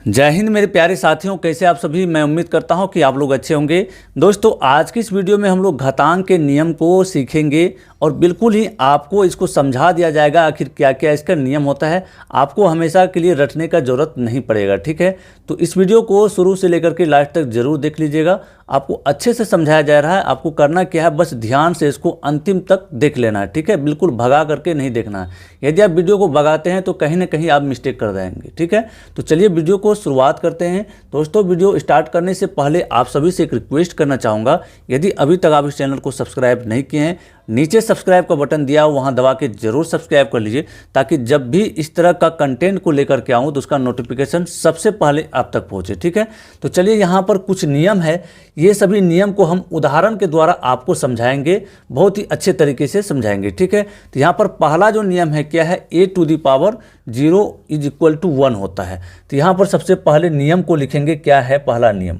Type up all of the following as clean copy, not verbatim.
जय हिंद मेरे प्यारे साथियों, कैसे आप सभी। मैं उम्मीद करता हूं कि आप लोग अच्छे होंगे। दोस्तों, आज की इस वीडियो में हम लोग घातांक के नियम को सीखेंगे और बिल्कुल ही आपको इसको समझा दिया जाएगा आखिर क्या क्या इसका नियम होता है। आपको हमेशा के लिए रटने का ज़रूरत नहीं पड़ेगा, ठीक है। तो इस वीडियो को शुरू से लेकर के लास्ट तक जरूर देख लीजिएगा। आपको अच्छे से समझाया जा रहा है। आपको करना क्या है, बस ध्यान से इसको अंतिम तक देख लेना है, ठीक है। बिल्कुल भगा करके नहीं देखना है। यदि आप वीडियो को भगाते हैं तो कहीं ना कहीं आप मिस्टेक कर जाएंगे, ठीक है। तो चलिए वीडियो को शुरुआत करते हैं। दोस्तों, वीडियो स्टार्ट करने से पहले आप सभी से एक रिक्वेस्ट करना चाहूँगा, यदि अभी तक आप इस चैनल को सब्सक्राइब नहीं किए हैं, नीचे सब्सक्राइब का बटन दिया हो वहाँ दबा के जरूर सब्सक्राइब कर लीजिए, ताकि जब भी इस तरह का कंटेंट को लेकर के आऊँ तो उसका नोटिफिकेशन सबसे पहले आप तक पहुँचे, ठीक है। तो चलिए, यहाँ पर कुछ नियम है। ये सभी नियम को हम उदाहरण के द्वारा आपको समझाएंगे, बहुत ही अच्छे तरीके से समझाएंगे, ठीक है। तो यहाँ पर पहला जो नियम है क्या है, a⁻0 = 1 होता है। तो यहाँ पर सबसे पहले नियम को लिखेंगे। क्या है पहला नियम,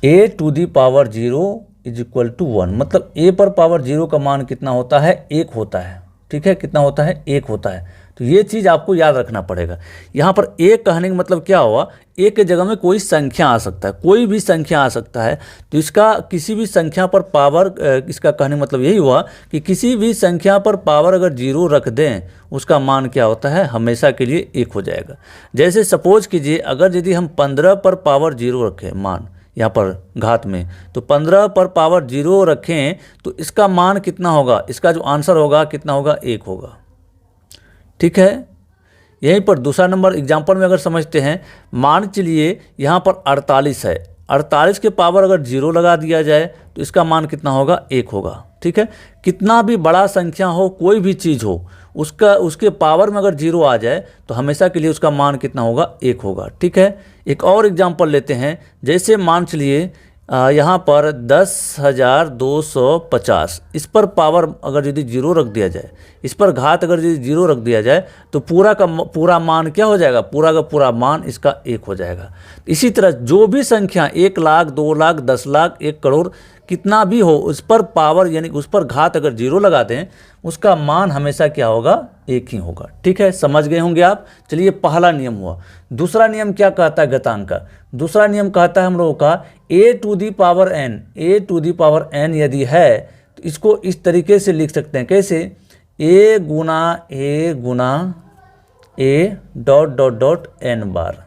a⁻0 = 1, मतलब a पर पावर 0 का मान कितना होता है, 1 होता है, ठीक है। कितना होता है, 1 होता है। तो ये चीज़ आपको याद रखना पड़ेगा। यहाँ पर एक कहने का मतलब क्या हुआ, एक के जगह में कोई संख्या आ सकता है, कोई भी संख्या आ सकता है। तो इसका किसी भी संख्या पर पावर, इसका कहने का मतलब यही हुआ कि किसी भी संख्या पर पावर अगर 0 रख दें, उसका मान क्या होता है, हमेशा के लिए 1 हो जाएगा। जैसे सपोज कीजिए, अगर यदि हम 15 पर पावर 0 रखें मान, यहाँ पर घात में, तो 15 पर पावर 0 रखें तो इसका मान कितना होगा, इसका जो आंसर होगा कितना होगा, 1 होगा, ठीक है। यहीं पर दूसरा नंबर एग्जाम्पल में अगर समझते हैं, मान चलिए यहाँ पर 48 है। 48 के पावर अगर 0 लगा दिया जाए तो इसका मान कितना होगा, 1 होगा, ठीक है। कितना भी बड़ा संख्या हो, कोई भी चीज़ हो, उसके पावर में अगर 0 आ जाए तो हमेशा के लिए उसका मान कितना होगा, 1 होगा, ठीक है। एक और एग्जाम्पल लेते हैं। जैसे मान चलिए यहाँ पर 10,250, इस पर पावर अगर यदि 0 रख दिया जाए, इस पर घात अगर यदि 0 रख दिया जाए तो पूरा का पूरा मान क्या हो जाएगा, पूरा का पूरा मान इसका 1 हो जाएगा। इसी तरह जो भी संख्या 1 लाख, 2 लाख, 10 लाख, 1 करोड़, कितना भी हो, उस पर पावर यानी उस पर घात अगर 0 लगा दें, उसका मान हमेशा क्या होगा, 1 ही होगा, ठीक है। समझ गए होंगे आप। चलिए, पहला नियम हुआ। दूसरा नियम क्या कहता है घातांक का, दूसरा नियम कहता है हम लोगों का a⁻n यदि है तो इसको इस तरीके से लिख सकते हैं। कैसे, a गुना a (n बार।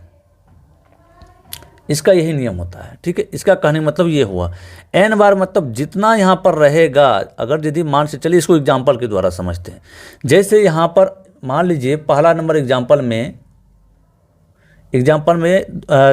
इसका यही नियम होता है, ठीक है। इसका कहने का मतलब ये हुआ, n बार मतलब जितना यहाँ पर रहेगा। अगर यदि मान से चलिए, इसको एग्जाम्पल के द्वारा समझते हैं। जैसे यहाँ पर मान लीजिए पहला नंबर एग्जाम्पल में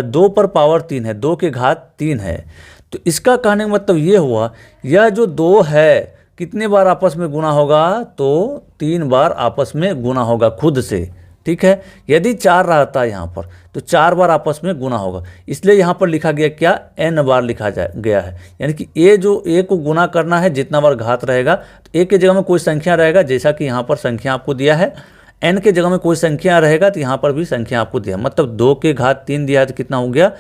2 पर पावर 3 है, 2 के घात 3 है। तो इसका कहने का मतलब ये हुआ, यह जो 2 है कितने बार आपस में गुना होगा, तो 3 बार आपस में गुना होगा खुद से, ठीक है। यदि 4 रहता है यहाँ पर तो 4 बार आपस में गुना होगा। इसलिए यहाँ पर लिखा गया क्या, n बार लिखा गया है। यानी कि a को गुना करना है, जितना बार घात रहेगा तो a के जगह में कोई संख्या रहेगा, जैसा कि यहाँ पर संख्या आपको दिया है। n के जगह में कोई संख्या रहेगा तो यहाँ पर भी संख्या आपको दिया, मतलब 2 के घात 3 दिया है तो कितना हो गया,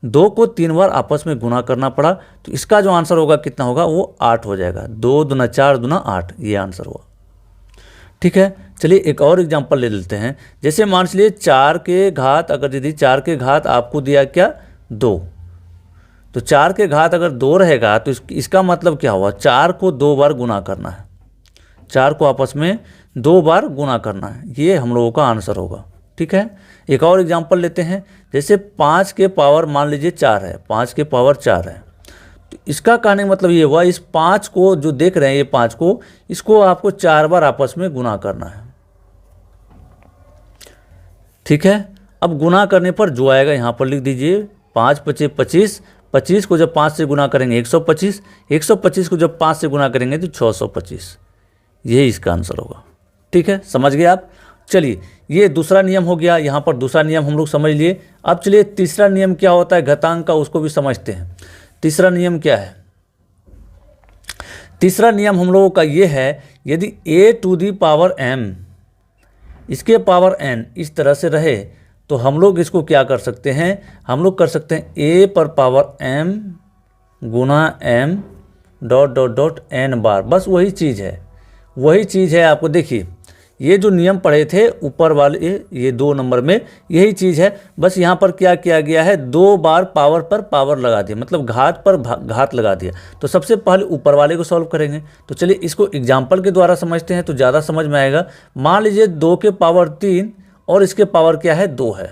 2 को 3 बार आपस में गुना करना पड़ा। तो इसका जो आंसर होगा कितना होगा, वो 8 हो जाएगा। 2 दूना 4 दूना 8, ये आंसर हुआ, ठीक है। चलिए एक और एग्जांपल ले लेते हैं। जैसे मान लीजिए 4 के घात, अगर यदि 4 के घात आपको दिया क्या, 2, तो 4 के घात अगर 2 रहेगा तो इसका मतलब क्या हुआ, 4 को 2 बार गुना करना है, 4 को आपस में 2 बार गुना करना है, ये हम लोगों का आंसर होगा, ठीक है। एक और एग्जांपल लेते हैं। जैसे 5 के पावर मान लीजिए 4 है, 5 के पावर 4 है। तो इसका कहने का मतलब ये हुआ, इस 5 को जो देख रहे हैं, ये 5 को, इसको आपको 4 बार आपस में गुना करना है, ठीक है। अब गुना करने पर जो आएगा यहाँ पर लिख दीजिए, 5 × 5 = 25, 25 को जब 5 से गुना करेंगे 125, 125 को जब 5 से गुना करेंगे तो 625, यही इसका आंसर होगा, ठीक है। समझ गए आप। चलिए, ये दूसरा नियम हो गया। यहाँ पर दूसरा नियम हम लोग समझ लिए। अब चलिए तीसरा नियम क्या होता है घातांक का, उसको भी समझते हैं। तीसरा नियम क्या है, तीसरा नियम हम लोगों का ये है, यदि a⁻m इसके पावर n इस तरह से रहे तो हम लोग इसको क्या कर सकते हैं, हम लोग कर सकते हैं a पर पावर m गुना m (n बार। बस वही चीज़ है, वही चीज़ है। आपको देखिए ये जो नियम पढ़े थे ऊपर वाले ये 2 नंबर में, यही चीज़ है। बस यहाँ पर क्या किया गया है, 2 बार पावर पर पावर लगा दिया, मतलब घात पर घात लगा दिया। तो सबसे पहले ऊपर वाले को सॉल्व करेंगे। तो चलिए इसको एग्जाम्पल के द्वारा समझते हैं तो ज़्यादा समझ में आएगा। मान लीजिए 2 के पावर 3 और इसके पावर क्या है 2 है।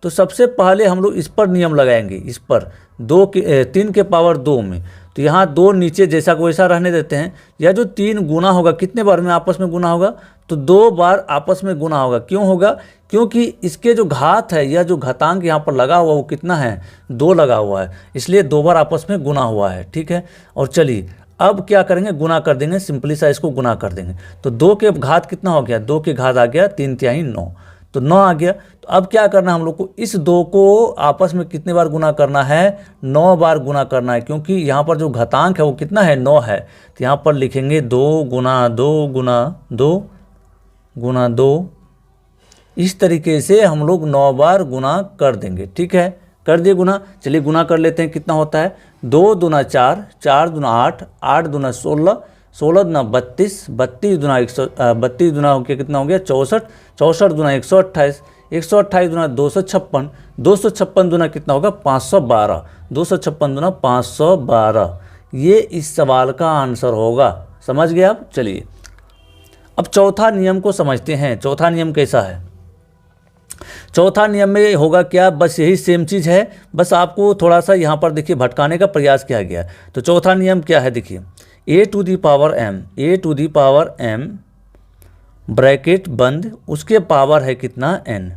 तो सबसे पहले हम लोग इस पर नियम लगाएंगे, इस पर 3 के पावर 2 में। तो यहाँ 2 नीचे जैसा को वैसा रहने देते हैं। या जो 3 गुना होगा कितने बार में आपस में गुना होगा, तो 2 बार आपस में गुना होगा। क्यों होगा, क्योंकि इसके जो घात है या जो घातांक यहाँ पर लगा हुआ वो कितना है, 2 लगा हुआ है, इसलिए 2 बार आपस में गुना हुआ है। ठीक है, और चलिए अब क्या करेंगे, गुना कर देंगे, सिंपली सा इसको गुना कर देंगे। तो 2 के घात कितना हो गया, 2 के घात आ गया 3 × 9, तो 9 आ गया। तो अब क्या करना हम लोग को, इस 2 को आपस में कितने बार गुना करना है, 9 बार गुना करना है। क्योंकि यहाँ पर जो घातांक है वो कितना है, 9 है। तो यहाँ पर लिखेंगे 2 × 2 × 2 × 2। इस तरीके से हम लोग 9 बार गुना कर देंगे। ठीक है, कर दिए गुना। चलिए गुना कर लेते हैं, कितना होता है, 2 दूना 4, 4 दूना 8, 8 दूना 16, 16 दूना 32, 32 दूना 32 दूना हो गया कितना हो गया 64, 64 दूना 128, 128 दूना 256, 256 दूना कितना होगा 512, 256 दूना 512। ये इस सवाल का आंसर होगा। समझ गए आप। चलिए अब चौथा नियम को समझते हैं। चौथा नियम कैसा है, चौथा नियम में होगा क्या, बस यही सेम चीज़ है, बस आपको थोड़ा सा यहाँ पर देखिए भटकाने का प्रयास किया गया। तो चौथा नियम क्या है, देखिए a⁴m ब्रैकेट बंद, उसके पावर है कितना n।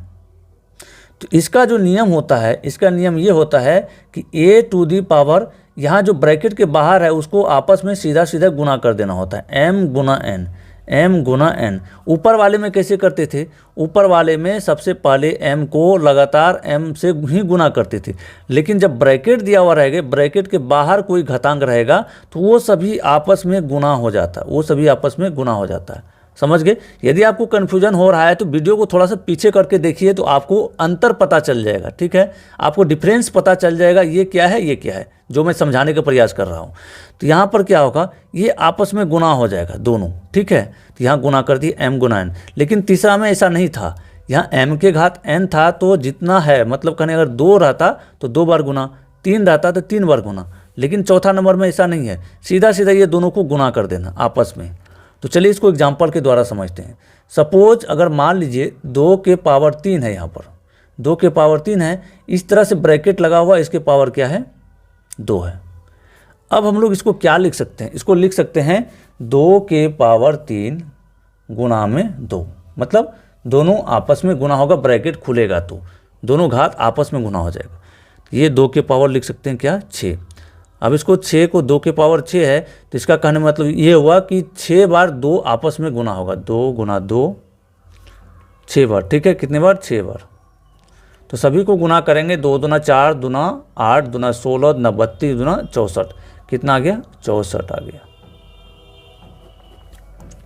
तो इसका जो नियम होता है, इसका नियम ये होता है कि a⁴ यहाँ जो ब्रैकेट के बाहर है उसको आपस में सीधा सीधा गुना कर देना होता है, m गुना n, m गुना n। ऊपर वाले में कैसे करते थे, ऊपर वाले में सबसे पहले m को लगातार m से ही गुना करते थे। लेकिन जब ब्रैकेट दिया हुआ रहेगा, ब्रैकेट के बाहर कोई घातांक रहेगा तो वो सभी आपस में गुना हो जाता है, वो सभी आपस में गुना हो जाता है। समझ गए। यदि आपको कन्फ्यूजन हो रहा है तो वीडियो को थोड़ा सा पीछे करके देखिए तो आपको अंतर पता चल जाएगा। ठीक है, आपको डिफरेंस पता चल जाएगा, ये क्या है ये क्या है, जो मैं समझाने का प्रयास कर रहा हूँ। तो यहाँ पर क्या होगा, ये आपस में गुना हो जाएगा दोनों। ठीक है, तो यहाँ गुना कर दी m गुना n। लेकिन तीसरा में ऐसा नहीं था, यहाँ m के घात n था, तो जितना है मतलब कहने अगर 2 रहता तो 2 बार गुना, 3 रहता तो 3 बार गुना। लेकिन चौथा नंबर में ऐसा नहीं है, सीधा सीधा ये दोनों को गुना कर देना आपस में। तो चलिए इसको एग्जाम्पल के द्वारा समझते हैं। सपोज अगर मान लीजिए 2 के पावर 3 है, यहाँ पर 2 के पावर 3 है, इस तरह से ब्रैकेट लगा हुआ, इसके पावर क्या है 2 है। अब हम लोग इसको क्या लिख सकते हैं, इसको लिख सकते हैं 2 के पावर 3 गुना में 2, मतलब दोनों आपस में गुना होगा, ब्रैकेट खुलेगा तो दोनों घात आपस में गुना हो जाएगा। ये 2 के पावर लिख सकते हैं क्या 6। अब इसको 6 को 2 के पावर 6 है, तो इसका कहने का मतलब ये हुआ कि 6 बार 2 आपस में गुना होगा, 2 गुना 2 6 बार। ठीक है, कितने बार 6 बार। तो सभी को गुना करेंगे, 2 दूना 4 दूना 8 दूना 16 दूना 32 दूना 64, कितना आ गया 64 आ गया।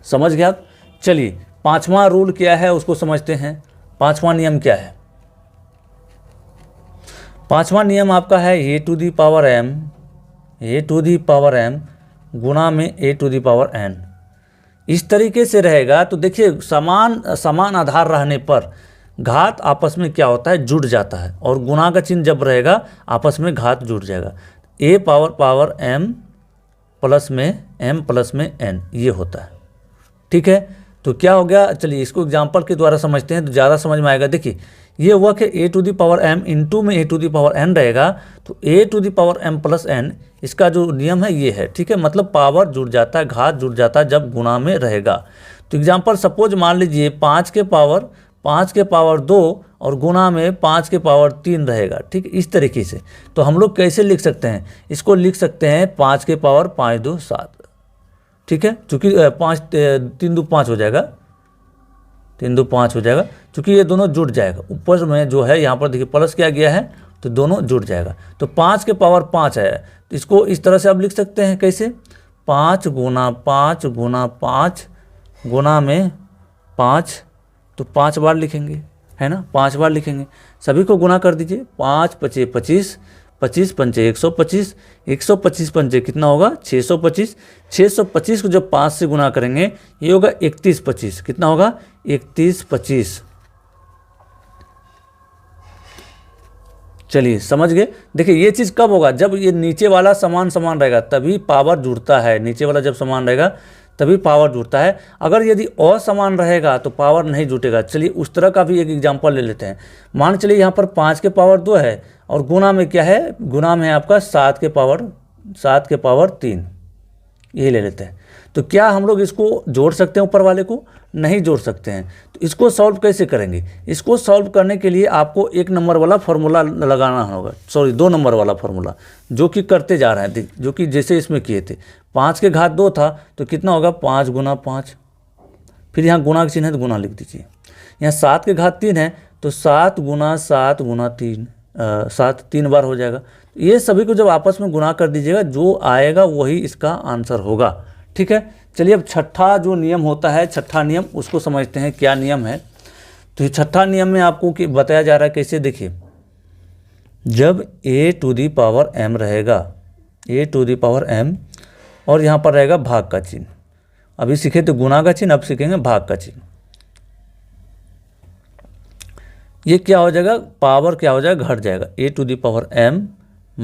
समझ गया आप। चलिए पांचवा रूल क्या है उसको समझते हैं। पांचवा नियम क्या है, पांचवा नियम आपका है a⁴m गुना में a⁴n। इस तरीके से रहेगा तो देखिए समान आधार रहने पर घात आपस में क्या होता है जुड़ जाता है, और गुना का चिन्ह जब रहेगा आपस में घात जुड़ जाएगा। a⁴m प्लस में n ये होता है। ठीक है, तो क्या हो गया, चलिए इसको एग्जाम्पल के द्वारा समझते हैं तो ज़्यादा समझ में आएगा। देखिए ये हुआ कि a⁴m इंटू में a⁴n रहेगा, तो a⁴m प्लस n इसका जो नियम है ये है। ठीक है, मतलब पावर जुड़ जाता है, घात जुड़ जाता है जब गुना में रहेगा। तो एग्जाम्पल सपोज मान लीजिए 5 के पावर 2 और गुना में 5 के पावर 3 रहेगा। ठीक है, इस तरीके से तो हम लोग कैसे लिख सकते हैं, इसको लिख सकते हैं 5 के पावर 5 2 7। ठीक है, चूँकि 3 2 5 हो जाएगा, 3 2 5 हो जाएगा, चूँकि ये दोनों जुड़ जाएगा। ऊपर में जो है यहाँ पर देखिए प्लस किया गया है तो दोनों जुड़ जाएगा। तो 5 के पावर 5 है, तो इसको इस तरह से आप लिख सकते हैं कैसे, 5 गुना 5 गुना 5 गुना में 5, तो 5 बार लिखेंगे, है ना, 5 बार लिखेंगे। सभी को गुना कर दीजिए, 5 × 5 = 25, 25 पंचे 125, 125 पंचे कितना होगा 625, 625 को जब 5 से गुना करेंगे ये होगा 31 25, कितना होगा 31 25। चलिए समझ गए। देखिए ये चीज़ कब होगा, जब ये नीचे वाला समान समान रहेगा तभी पावर जुड़ता है, नीचे वाला जब समान रहेगा तभी पावर जुड़ता है। अगर यदि असमान रहेगा तो पावर नहीं जुटेगा। चलिए उस तरह का भी एक एग्जांपल ले लेते हैं। मान चलिए यहाँ पर 5 के पावर 2 है और गुना में क्या है, गुना में आपका 7 के पावर 3, यही ले लेते हैं। तो क्या हम लोग इसको जोड़ सकते हैं ऊपर वाले को? नहीं जोड़ सकते हैं। तो इसको सॉल्व कैसे करेंगे? इसको सॉल्व करने के लिए आपको 1 नंबर वाला फार्मूला लगाना होगा, 2 नंबर वाला फार्मूला, जो कि करते जा रहे हैं, जो कि जैसे इसमें किए थे। 5 के घात 2 था तो कितना होगा 5 गुना 5, फिर यहाँ गुना का चिन्ह है तो गुना लिख दीजिए। यहाँ 7 के घात 3 है तो 7 गुना 3, 7 3 बार हो जाएगा। ये सभी को जब आपस में गुना कर दीजिएगा, जो आएगा वही इसका आंसर होगा। ठीक है, चलिए अब छठा जो नियम होता है, छठा नियम, उसको समझते हैं क्या नियम है। तो ये छठा नियम में आपको बताया जा रहा है कैसे। देखिए जब a⁴m रहेगा, a⁴m और यहाँ पर रहेगा भाग का चिन्ह। अभी सीखे तो गुना का चिन्ह, अब सीखेंगे भाग का चिन्ह। ये क्या हो जाएगा, पावर क्या हो जाएगा, घट जाएगा, a⁴m -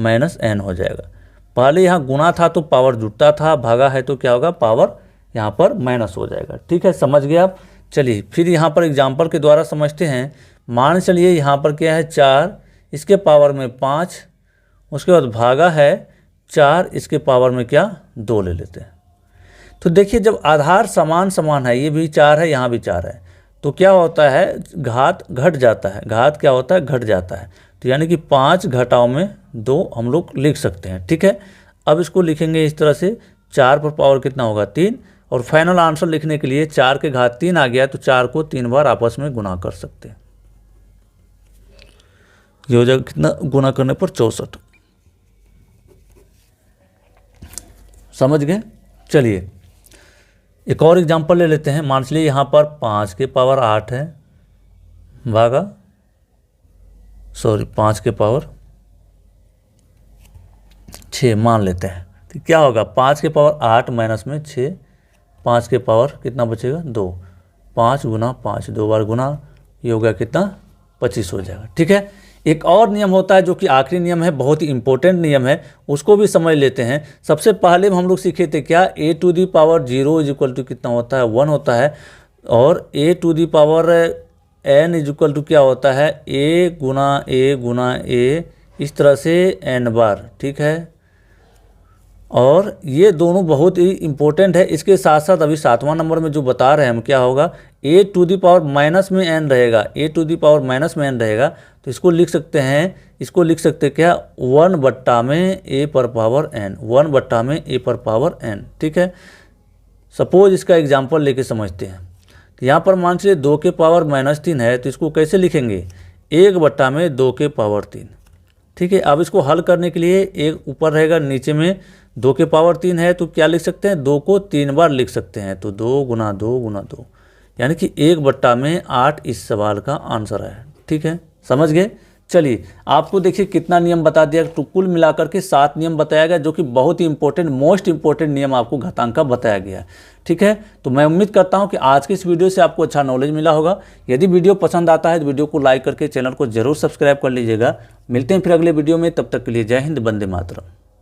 n हो जाएगा। पहले यहाँ गुना था तो पावर जुटता था, भागा है तो क्या होगा, पावर यहाँ पर माइनस हो जाएगा। ठीक है, समझ गए आप। चलिए फिर यहाँ पर एग्जाम्पल के द्वारा समझते हैं। मान चलिए यहाँ पर क्या है 4, इसके पावर में 5, उसके बाद भागा है 4, इसके पावर में क्या 2 ले लेते हैं। तो देखिए जब आधार समान समान है, ये भी 4 है यहाँ भी 4 है, तो क्या होता है, घात घट जाता है, घात क्या होता है, घट जाता है। तो यानी कि 5 घटाव में 2 हम लोग लिख सकते हैं। ठीक है, अब इसको लिखेंगे इस तरह से, 4 पर पावर कितना होगा 3, और फाइनल आंसर लिखने के लिए 4 के घात 3 आ गया तो 4 को 3 बार आपस में गुना कर सकते हैं। ये हो जाएगा कितना, गुना करने पर 64। समझ गए। चलिए एक और एग्जांपल ले लेते हैं। मान लीजिए यहाँ पर 5 के पावर 8 है, भागा 5 के पावर 6 मान लेते हैं। तो क्या होगा, 5 के पावर 8 माइनस में 6, 5 के पावर कितना बचेगा 2, 5 गुना 5, 2 बार गुना, ये हो गया कितना 25 हो जाएगा। ठीक है, एक और नियम होता है जो कि आखिरी नियम है, बहुत ही इंपॉर्टेंट नियम है, उसको भी समझ लेते हैं। सबसे पहले हम लोग सीखे थे क्या, a⁴0 इक्वल टू कितना होता है 1 होता है, और a⁴n इक्वल टू क्या होता है a गुना a, इस तरह से n बार। ठीक है, और ये दोनों बहुत ही इंपॉर्टेंट है। इसके साथ साथ अभी 7वां नंबर में जो बता रहे हैं हम, क्या होगा, a⁴ माइनस में n रहेगा, a⁴ माइनस में n रहेगा, तो इसको लिख सकते हैं, इसको लिख सकते हैं क्या 1 बट्टा में a पर पावर n, 1 बट्टा में a पर पावर n। ठीक है, सपोज इसका एग्जाम्पल लेके समझते हैं। तो यहाँ पर मान लीजिए 2 के पावर -3 है, तो इसको कैसे लिखेंगे, 1 बट्टा में 2 के पावर 3। ठीक है, अब इसको हल करने के लिए एक ऊपर रहेगा, नीचे में 2 के पावर 3 है, तो क्या लिख सकते हैं, 2 को 3 बार लिख सकते हैं, तो 2 गुना 2 गुना 2, यानी कि 1 बट्टा में 8 इस सवाल का आंसर है। ठीक है, समझ गए। चलिए आपको देखिए कितना नियम बता दिया, तो कुल मिलाकर के 7 नियम बताया गया, जो कि बहुत ही इंपॉर्टेंट, मोस्ट इंपॉर्टेंट नियम आपको घातांक का बताया गया है। ठीक है, तो मैं उम्मीद करता हूं कि आज के इस वीडियो से आपको अच्छा नॉलेज मिला होगा। यदि वीडियो पसंद आता है तो वीडियो को लाइक करके चैनल को जरूर सब्सक्राइब कर लीजिएगा। मिलते हैं फिर अगले वीडियो में, तब तक के लिए जय हिंद, वंदे मातरम।